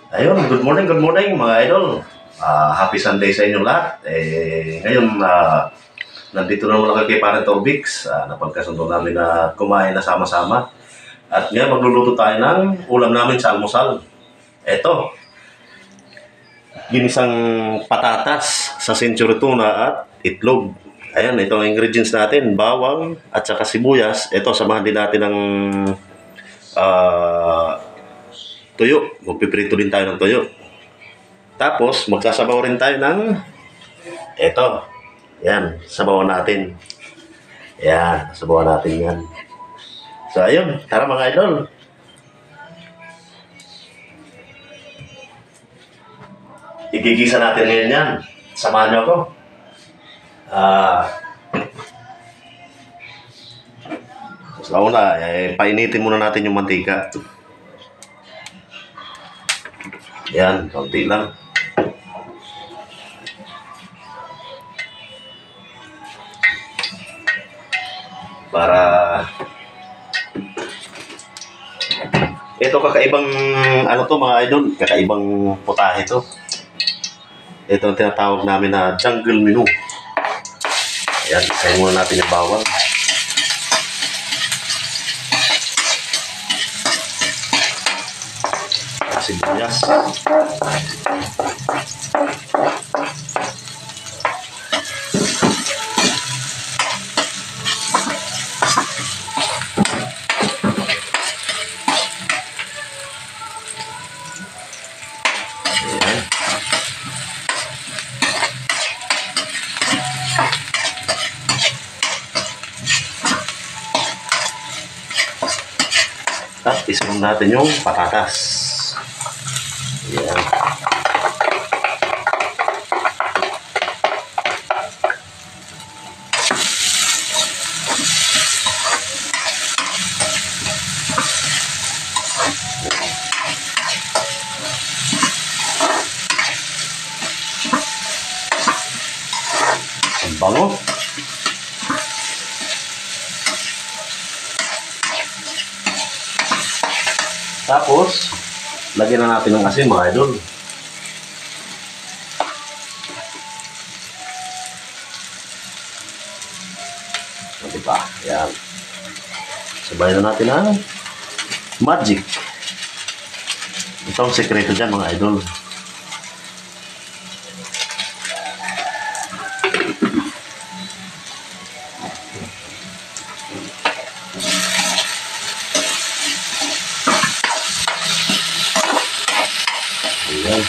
Ayun, good morning mga idol. Happy Sunday sa inyo lahat. Ngayon, nandito na muna kay Parang Torbix. Napagkasundo namin na kumain na sama-sama. At ngayon, magluluto tayo ng ulam namin sa almusal. Ito, ginisang patatas sa century tuna at itlog. Ayan, ito ang ingredients natin. Bawang at saka sibuyas. Ito, samahan din natin ng tuyo. Magpiprito din tayo ng tuyo. Tapos, magsasabaw rin tayo ng eto. Yan, sabawan natin. Yan, sabawan natin yan. So, ayun. Tara mga idol. Igigisa natin ngayon yan. Samahan niyo ako. Sa una, painitin muna natin yung mantika. Yan, kaunti lang. Para ito kakaibang ano to mga idol, kakaibang putahe to. Ito ang tinatawag namin na jungle menu. Ayan, isayin muna natin yung bawang. Sibuyas. At isun natin yung patatas. Ayan. Ang bango. Tapos, lagyan na natin ng asin mga idol. Diba? Yan. Sabayan na natin ang magic. Ito ang sekreto dyan mga idol. Ayan.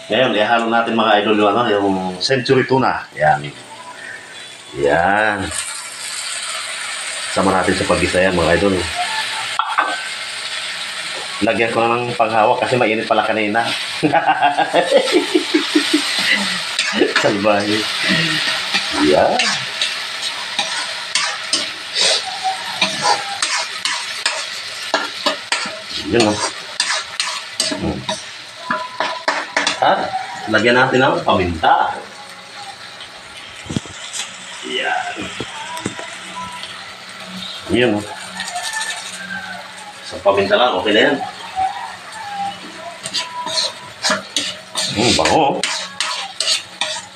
Ngayon, ihalo natin mga idol yung century tuna. Yan. Yan. Sama natin sa pag-isa yan mga idol. Lagyan ko na ng panghawak kasi mainit pala kanina. Salbahe. Yan. Yun o. At lagyan natin ng paminta. Yan. Yun o. Sa paminta lang, okay na yan. Bango.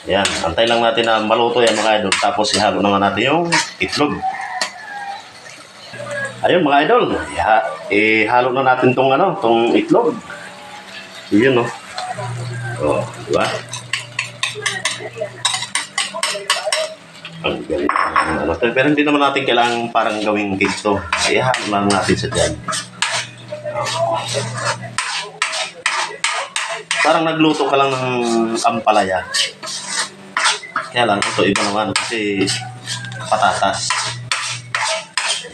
Yan. Antay lang natin na maluto yan mga idol. Tapos ihalo naman natin yung itlog. Ayun mga idol, ihalo na natin tong itlog. Yun no. Oh, di ba? Ang galing. Pero hindi naman natin kailangan parang gawing cake to. Ihalo lang natin sa dyan. Parang nagluto ka lang ng ampalaya. Kaya lang ito iba naman kasi patatas.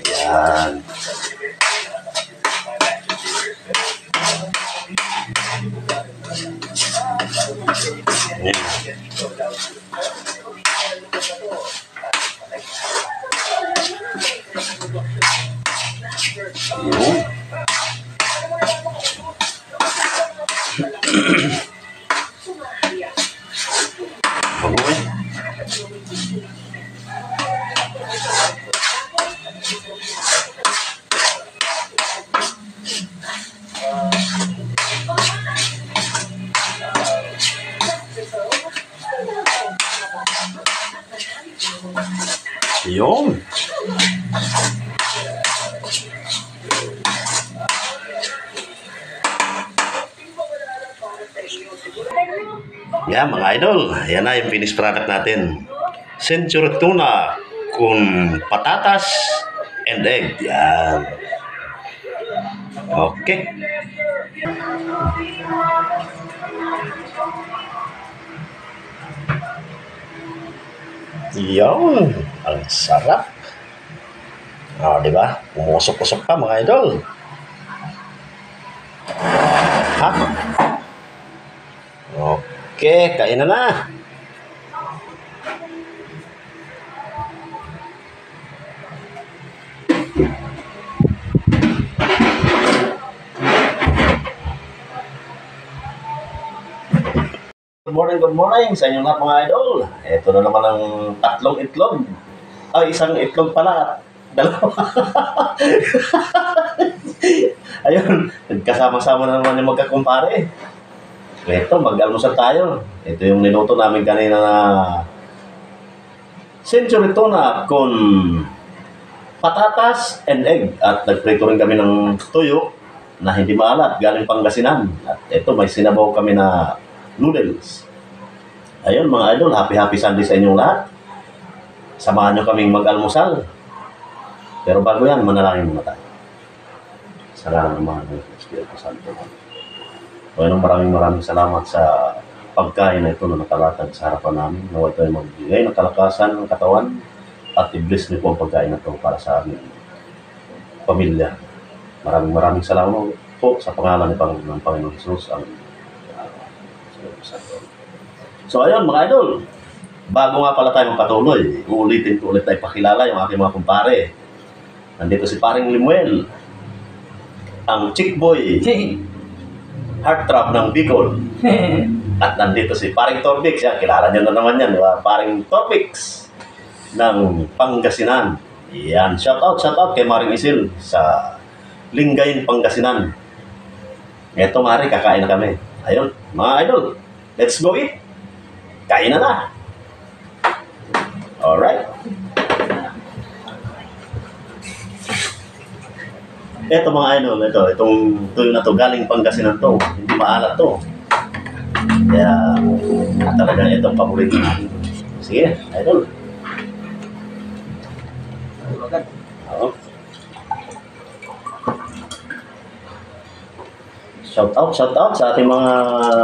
Yan. Yan. Yun. Yan mga idol, yan na yung finished product natin. Century tuna kung patatas and egg. Yan. Okay. Yan. Ang sarap. Di ba? Umusok-usok pa mga idol. Ha? Okay, kain na. Good morning sa inyo lahat mga idol. Ito na naman ang tatlong itlog. Ay, isang itlog pala at dalawa. Ayun, nagkasama-sama na naman yung magkakumpare. Ito, mag-almusal tayo. Ito yung niluto namin kanina na century tuna con patatas and egg. At nagprito rin kami ng tuyo na hindi maalat, galing Pangasinan. At ito, may sinabaw kami na noodles. Ayun mga idol, happy Sunday sa inyong lahat. Samahan nyo kaming mag-almusal. Pero bago yan, manalangin muna tayo. Salamat naman ng Espiritu Santo. Bueno, maraming salamat sa pagkain na ito na nakalatag sa harapan namin. Naway tayo magbigay ng kalakasan ng katawan at i-bless niyo po ang pagkain na ito para sa aming pamilya. Maraming salamat po sa pangalan ng Panginoon Jesus ang Espiritu Santo. So ayun mga idol, bago nga pala tayo magpatuloy, uulitin ko ulit tayo pakilala yung aking mga kumpare. Nandito si paring Limuel, ang chick boy, heartthrob ng Bicol. At nandito si paring Torbix, yan, kilala niyo na naman yan, diba? Paring Torbix ng Pangasinan. Yan, shout out kay Maring Isil sa Lingayen, Pangasinan. Eto Mari, kakain na kami. Ayun, mga idol, let's go eat. Kain na. Alright. Ito mga idol, itong tuyo na to, galing Pangasinan to. Hindi maalat to. Kaya, talaga itong paborito natin. Sige, idol. Oo. Shout out sa ating mga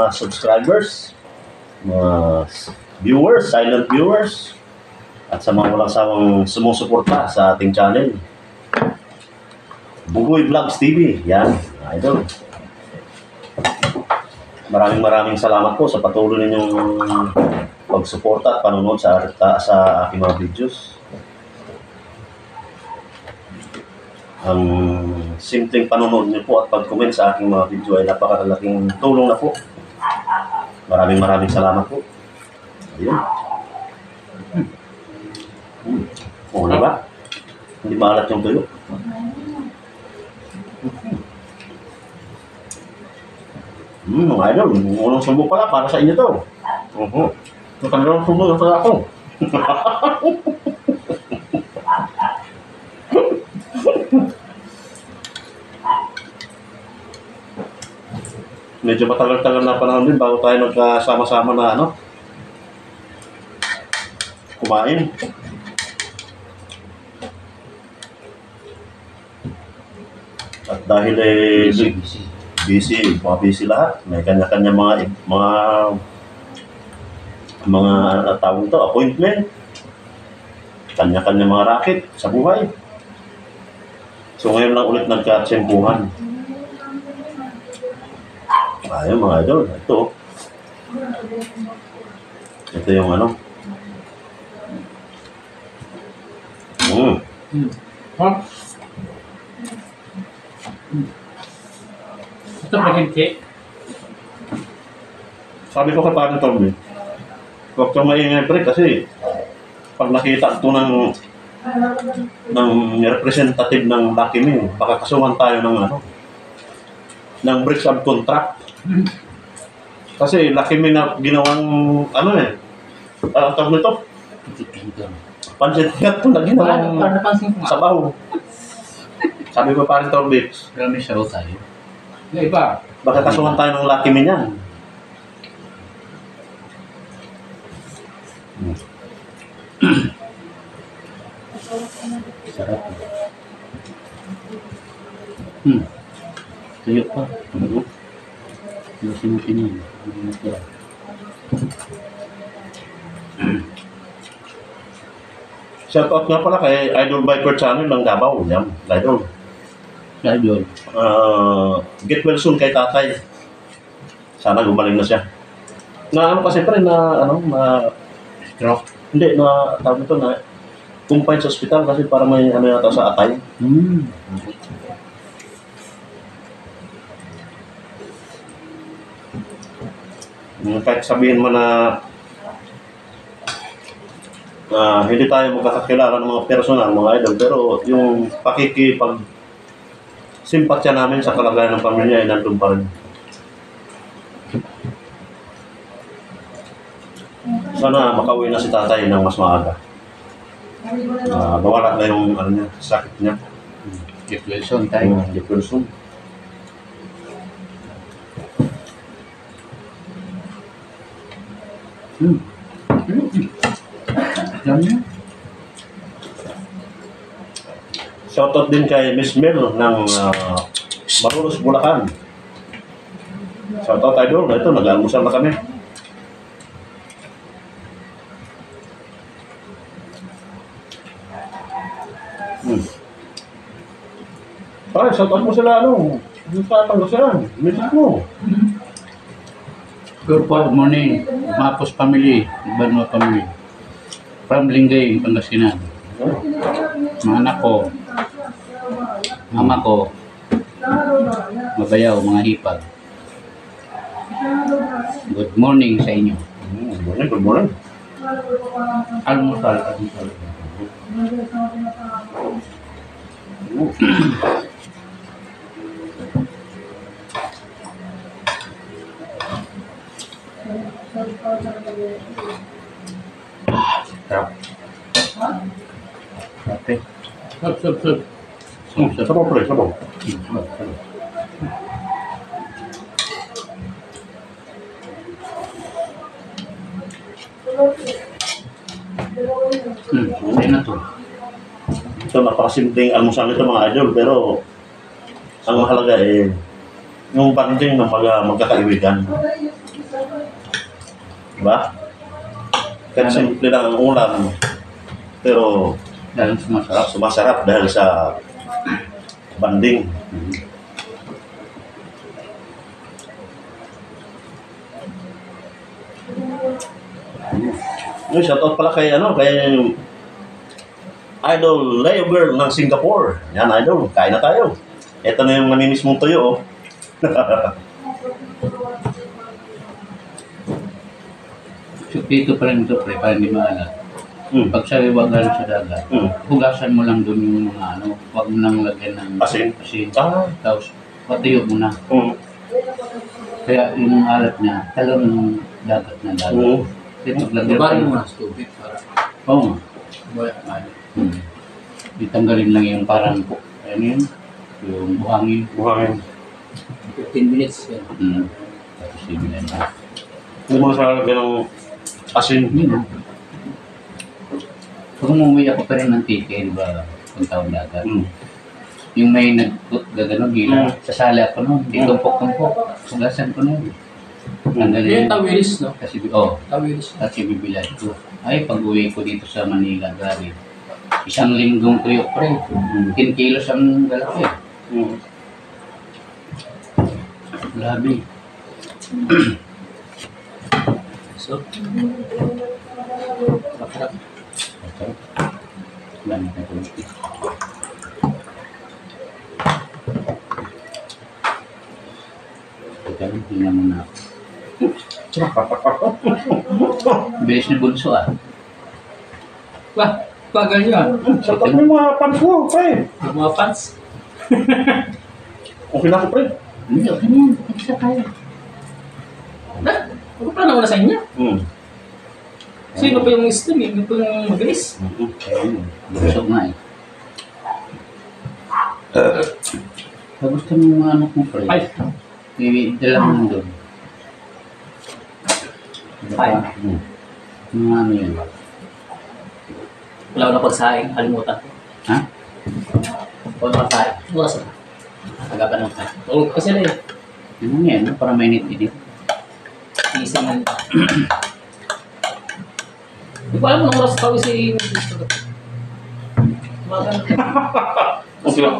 subscribers, mga viewers, silent viewers, at sa mga walang sawang sumusuporta sa ating channel. Bugoy Vlogs TV, yan, idol. Maraming salamat po sa patuloy ninyong pagsuporta at panonood sa aking mga videos. Ang simpleng panonood niyo po at pag-comment sa aking mga video ay napakalaking tulong na po. Maraming salamat po. Ayun. Oo na ba? Hindi maalat yung tuyo. Mga idol, unang sumbong pala para sa inyo to. Nakalilang sumbong pala ako. Medyo matagal-tagal na panahon din bago tayo nagkasama-sama na kumain. At dahil busy lahat. May kanya-kanya mga tawag to, appointment. Kanya-kanya mga racket sa buhay. So ngayon lang ulit nagkatsempuhan. Ayun mga idol, ito yung Ito pancake. Sabi ko kay Paring Tommy, huwag kang maingay break kasi pag nakita ito ng ng representative ng Lucky Me. Baka kasuhan tayo ng ano, ng breach of contract. Kasi Lucky Me na ginawang ano ang tawag nito, pansit gat na ginawang Para napansin ko nga. sabaw. Sabi ko parang Torbix, Pero may sabaw tayo. Yung iba. baka kasuhan tayo ng Lucky Me niyan. Sarap. Tuyo pa. Lusin natin yun. Hindi na kaya. Shoutout nga pala kay Idol Viper Channel ng Davao. Yan, Idol. Dahil yun. Get well soon kay tatay. Sana gumaling na siya. Na ano kasi pa rin na ano na Stroke. hindi na tawag ito na confined sa ospital kasi para may ano yata sa atay. Kahit sabihin mo na hindi tayo magkakakilala ng mga personal, mga idol, pero yung pakikipag simpatya namin sa kalagayan ng pamilya ay nandun pa rin. Sana makauwi na si tatay ng mas maaga. Nawala na yung ano niya, sakit niya. Get Wilson tayo. Depression. Alam niyo? Shoutout din kay Miss Mel ng Marulos, Bulacan. Shoutout idol, ito nag-almusal na kami. Pare, shoutout mo sila ano? Yung sa Pangasinan, message mo. Good morning. Mapos family. Ibanwa family. From Lingay, Pangasinan. Mga anak ko. Mama ko. Mabayaw, mga hipag. Good morning sa inyo. Good morning, good morning. Almusal. Almusal. Sarap. Kape. Sup. Sabaw pre, sabaw. Sa'yo na to. So napakasimpleng almusal nito mga idol, pero ang mahalaga yung banding ng magkakaibigan. Diba? Kahit simple lang ang ulam, pero Dahil sumasarap. sumasarap dahil sa banding. Shoutout pala kay Idol Leo Girl ng Singapore. Yan idol, kain na tayo. Ito na yung namimiss mong tuyo oh. Dito pa rin ito, pre, para hindi maalat. Pag sariwagan sa dagat, hugasan mo lang doon yung mga ano, huwag mo nang lagyan ng Asin? Tapos, patuyo mo na. Kaya yung alat niya, talagang dagat na dagat. Kasi paglagyan Babarin mo na sa tubig para Oo. buhay ang alat. Itanggalin lang yung parang, ano yun, yung buhangin. Buhangin. 15 minutes yan. Tapos yun na. Hindi mo na sa lalagyan ng asin. Yun. Pag umuwi ako pa rin ng tike, di ba, kung taon dagat. Yung may gagano gila, sasali ako nun, di tumpok-tumpok, sugasan ko nun. Yung tawilis, no? Kasi, Tawilis. kasi bibilad ko. Ay, pag uwi ko dito sa Manila, gari, isang linggong tuyo pre, 10 kilos ang galaki. Grabe. So, makarap. Wala na tayo ulit. Teka, tingnan mo na ako. Bilis ni Bunso ah. Wah, Bagal yun. Sarap mo yung mga pants mo, pre. Yung mga fans. Okay na ako, pre. Hindi, okay na yan. Isa tayo. Na, ako pa naman sa inyo. Hmm. Sino pa yung stream? Yung pa yung mabilis. Ayun, busog nga eh. Gusto mo yung mga anak mo, pre? Ay, Dala mo doon. Ay. Yung mga ano yun. wala ko na pagsaing. Kalimutan ko. Ha? Wala na pagsaing. Oras na. Agapan lang tayo. Tulog kasi na eh. Ano yan? No? Para may nitidip. Gising na nito. Hindi ko alam kung oras tawag si Umaga na. Okay lang.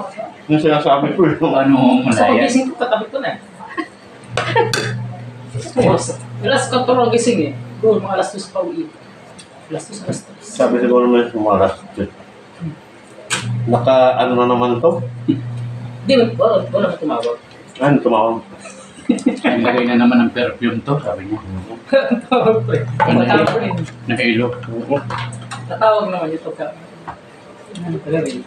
Yung sinasabi ko, Ano mo Sa malaya? pagising ko, katabi ko na eh. Oras. Alas 4 ang gising eh. Bro, mga alas 2 pa uwi. Alas 2, alas 3. sabi siguro naman yung umaras. Naka, ano na naman to? Hindi, wala na tumawag. Ano, tumawag? Nilagay na naman ng perfume to, sabi niya. Tawag ko eh. Natawag rin. Nakailo. Natawag naman ito ka. Ano pala rin?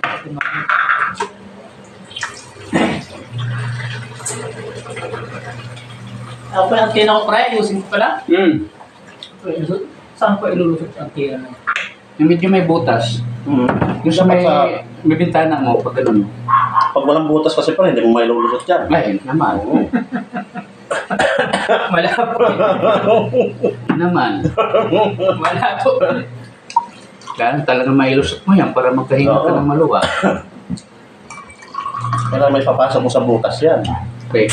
Ako pa yung antena ko pre, ayusin ko pala. Saan ko ilulusot ang antena na? Yung medyo may butas. Yung sa may bintana mo, pag ganun. Pag walang butas kasi pa, hindi mo mailulusot yan. Ay, naman. Malabo. Naman. Malabo. Kaya talaga mailusot mo yan para magkahinga ka Oo. ng maluwa. Kaya may papasok mo sa butas yan. Okay.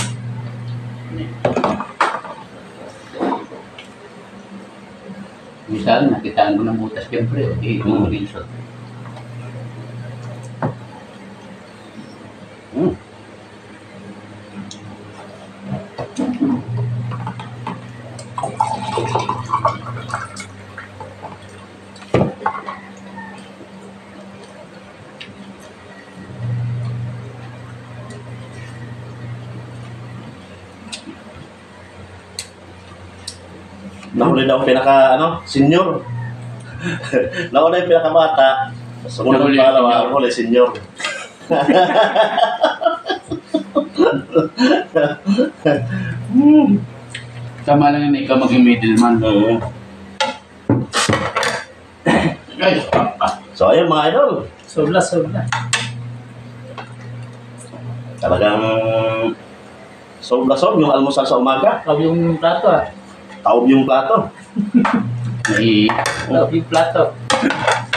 Minsan, nakitaan ko ng butas siyempre. Okay, umulinsot. Hmm. Nahuli daw ang pinaka, senior. Nauna yung pinakabata. Sumunod Nahuli yung pangalawa, senior. ang huli, senior. Tama lang yun, ikaw maging middleman. Ay, So ayun mga idol, Sobra. talagang sob yung almusal sa umaga. Tawag yung plato ah. Taob yung plato. may Tawag yung plato.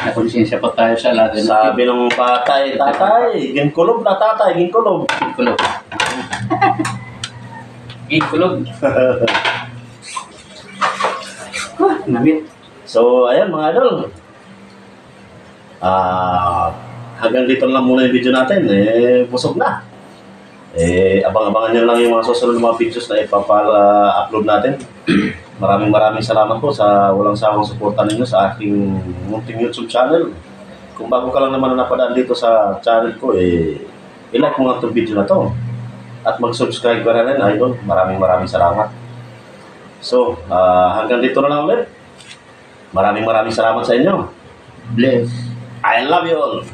nakonsensya pa tayo sa lahat. Sabi ng tatay, ginkulob na tatay, ginkulob. Kulog. Kulog. Namit. So ayun mga idol, hanggang dito lang muna yung video natin, busog na. Abang-abangan nyo lang yung mga susunod na mga videos na ipapa-upload natin. Maraming salamat po sa walang sawang suporta ninyo sa aking munting YouTube channel. Kung bago ka lang naman na napadaan dito sa channel ko, i-like mo nga itong video na to. At mag-subscribe ka na rin, idol. Maraming salamat. So, hanggang dito na lang ulit. Maraming salamat sa inyo. Bless. I love you all.